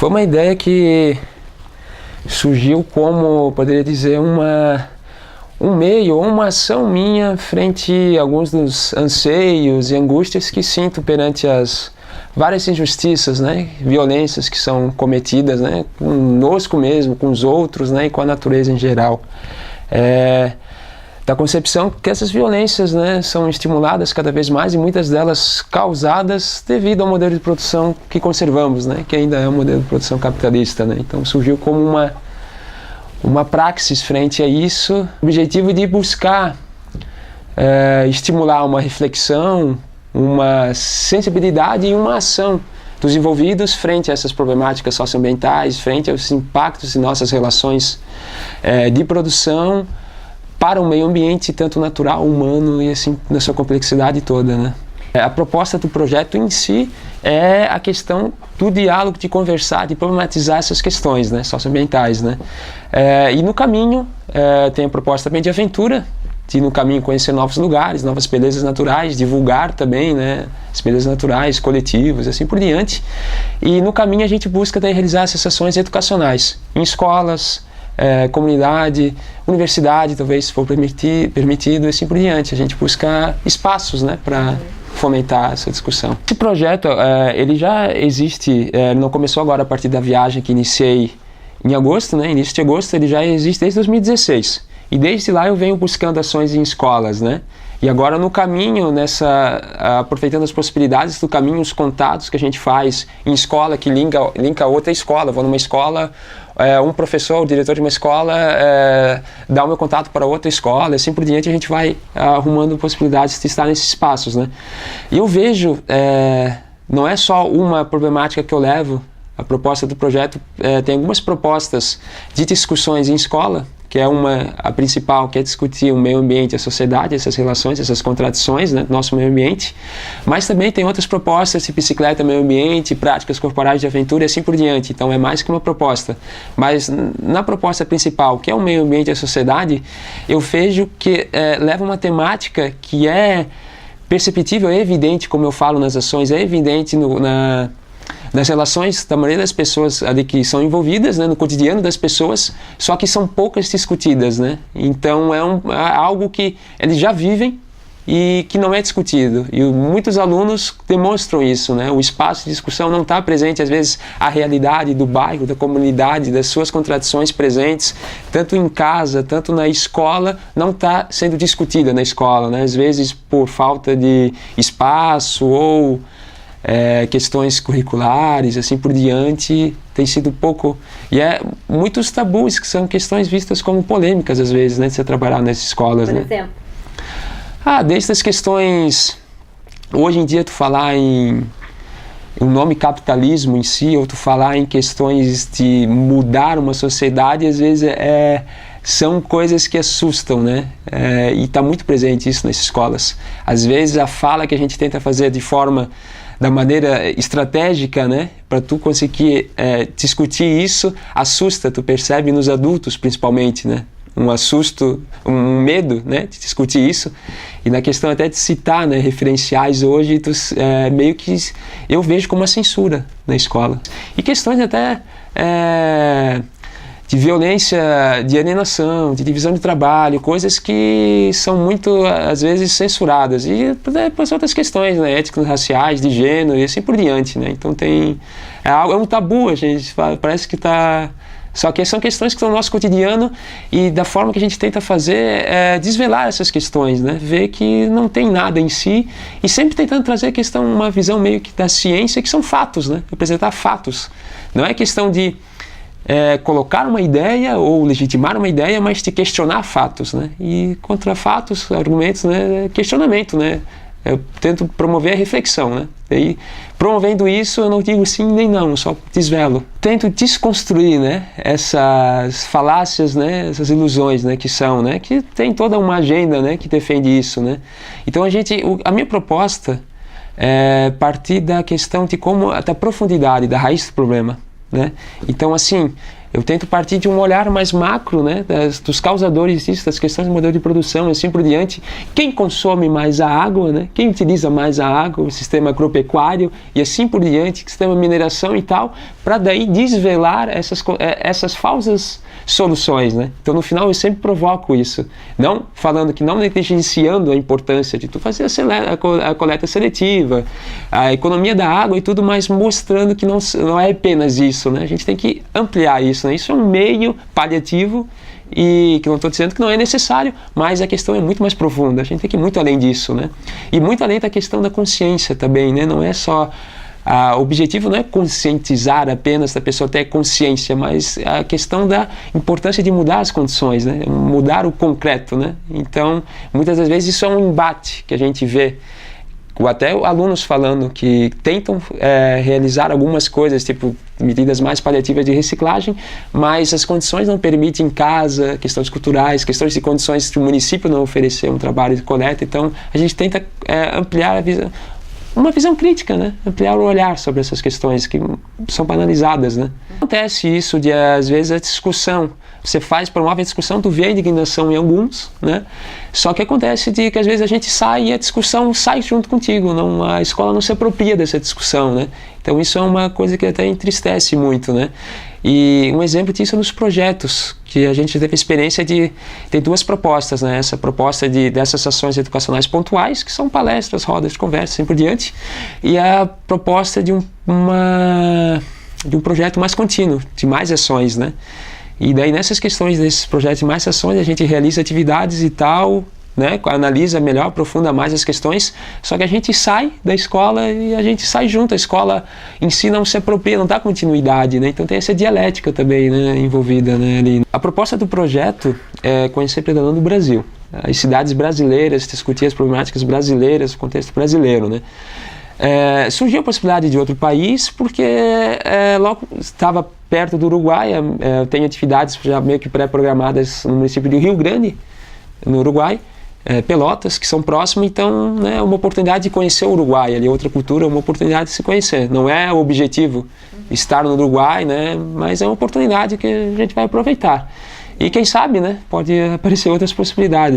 Foi uma ideia que surgiu como, poderia dizer, um meio ou uma ação minha frente a alguns dos anseios e angústias que sinto perante as várias injustiças, né, violências que são cometidas, né, conosco mesmo, com os outros, né, e com a natureza em geral. Da concepção que essas violências, né, são estimuladas cada vez mais e muitas delas causadas devido ao modelo de produção que conservamos, né, que ainda é um modelo de produção capitalista, né. Então surgiu como uma praxis frente a isso, o objetivo de buscar estimular uma reflexão, uma sensibilidade e uma ação dos envolvidos frente a essas problemáticas socioambientais, frente aos impactos de nossas relações de produção para o meio ambiente, tanto natural, humano e assim na sua complexidade toda, né? A proposta do projeto em si é a questão do diálogo, de conversar, de problematizar essas questões, né, socioambientais, né? E no caminho tem a proposta também de aventura, de no caminho conhecer novos lugares, novas belezas naturais, divulgar também, né, as belezas naturais, coletivos, assim por diante. E no caminho a gente busca daí realizar essas ações educacionais em escolas, comunidade, universidade, talvez se for permitido, e assim por diante. A gente busca espaços, né, para fomentar essa discussão. Esse projeto, ele já existe, não começou agora a partir da viagem que iniciei em agosto, né, início de agosto, ele já existe desde 2016. E desde lá eu venho buscando ações em escolas, né? E agora no caminho, aproveitando as possibilidades do caminho, os contatos que a gente faz em escola, que linka outra escola. Eu vou numa escola, um professor, o diretor de uma escola, dá o meu contato para outra escola, e assim por diante a gente vai arrumando possibilidades de estar nesses espaços, né? E eu vejo, não é só uma problemática que eu levo, a proposta do projeto tem algumas propostas de discussões em escola, que é a principal, que é discutir o meio ambiente, a sociedade, essas relações, essas contradições, né, do nosso meio ambiente, mas também tem outras propostas de bicicleta, meio ambiente, práticas corporais de aventura e assim por diante. Então é mais que uma proposta, mas na proposta principal, que é o meio ambiente e a sociedade, eu vejo que leva uma temática que é perceptível, é evidente, como eu falo nas ações, é evidente nas relações da maioria das pessoas ali que são envolvidas, né, no cotidiano das pessoas, só que são poucas discutidas, né? Então é algo que eles já vivem e que não é discutido. E muitos alunos demonstram isso, né? O espaço de discussão não está presente, às vezes, a realidade do bairro, da comunidade, das suas contradições presentes, tanto em casa, tanto na escola, não está sendo discutida na escola, né? Às vezes por falta de espaço ou questões curriculares, assim por diante, tem sido pouco, e muitos tabus que são questões vistas como polêmicas às vezes, né, de você trabalhar nessas escolas, por né? exemplo? Desde as questões, hoje em dia tu falar em o nome capitalismo em si, ou tu falar em questões de mudar uma sociedade, às vezes são coisas que assustam, né? E está muito presente isso nas escolas. Às vezes a fala que a gente tenta fazer da maneira estratégica, né, para tu conseguir discutir isso, assusta, tu percebe nos adultos principalmente, né, um medo, né, de discutir isso, e na questão até de citar, né, referenciais hoje, meio que eu vejo como uma censura na escola. E questões até de violência, de alienação, de divisão de trabalho, coisas que são muito, às vezes, censuradas. E depois outras questões, né, éticas raciais, de gênero e assim por diante, né? Então é um tabu, a gente parece que está... Só que são questões que estão no nosso cotidiano e da forma que a gente tenta fazer desvelar essas questões, né? Ver que não tem nada em si e sempre tentando trazer a questão, uma visão meio que da ciência, que são fatos, né? Apresentar fatos. Não é questão de colocar uma ideia ou legitimar uma ideia, mas de questionar fatos, né? E contra fatos, argumentos, né? Questionamento, né? Eu tento promover a reflexão, né? E promovendo isso, eu não digo sim nem não, só desvelo. Tento desconstruir, né, essas falácias, né, essas ilusões, né, que são, né, que tem toda uma agenda, né, que defende isso, né. Então a minha proposta é partir da questão de da profundidade, da raiz do problema, né. Então assim, Eu tento partir de um olhar mais macro, né, dos causadores disso, das questões do modelo de produção e assim por diante. Quem consome mais a água, né, quem utiliza mais a água, o sistema agropecuário e assim por diante, sistema de mineração e tal, para daí desvelar essas falsas soluções, né? Então, no final, eu sempre provoco isso. Não falando que não negligenciando a importância de tu fazer a coleta seletiva, a economia da água e tudo, mas mostrando que não é apenas isso, né? A gente tem que ampliar isso, né? Isso é um meio paliativo e que não estou dizendo que não é necessário, mas a questão é muito mais profunda. A gente tem que ir muito além disso, né? E muito além da questão da consciência também, né? Não é só... O objetivo não é conscientizar apenas da pessoa ter consciência, mas a questão da importância de mudar as condições, né? Mudar o concreto, né? Então, muitas das vezes isso é um embate que a gente vê, ou até alunos falando que tentam realizar algumas coisas, tipo medidas mais paliativas de reciclagem, mas as condições não permitem em casa, questões culturais, questões de condições que o município não ofereceu um trabalho de coleta. Então, a gente tenta ampliar a visão, uma visão crítica, né? Ampliar o olhar sobre essas questões que são banalizadas, né? Acontece isso de, às vezes, a discussão. Você promove a discussão, tu vê a indignação em alguns, né? Só que acontece de que, às vezes, a gente sai e a discussão sai junto contigo. A escola não se apropria dessa discussão, né? Então, isso é uma coisa que até entristece muito, né? E um exemplo disso é nos projetos, que a gente teve a experiência de ter duas propostas, né? Essa proposta dessas ações educacionais pontuais, que são palestras, rodas de conversa, assim por diante, e a proposta de um projeto mais contínuo, de mais ações, né? E daí nessas questões desses projetos de mais ações, a gente realiza atividades e tal, né, analisa melhor, aprofunda mais as questões, só que a gente sai da escola e a gente sai junto, a escola em si não se apropria, não dá continuidade, né, então tem essa dialética também, né, envolvida, né, ali. A proposta do projeto é conhecer Pedalando o Brasil, as cidades brasileiras, discutir as problemáticas brasileiras, o contexto brasileiro, né. Surgiu a possibilidade de outro país porque logo estava perto do Uruguai, eu tenho atividades já meio que pré-programadas no município de Rio Grande, no Uruguai, Pelotas, que são próximos, então é uma oportunidade de conhecer o Uruguai, ali outra cultura, uma oportunidade de se conhecer. Não é o objetivo estar no Uruguai, né, mas é uma oportunidade que a gente vai aproveitar. E quem sabe, né, pode aparecer outras possibilidades.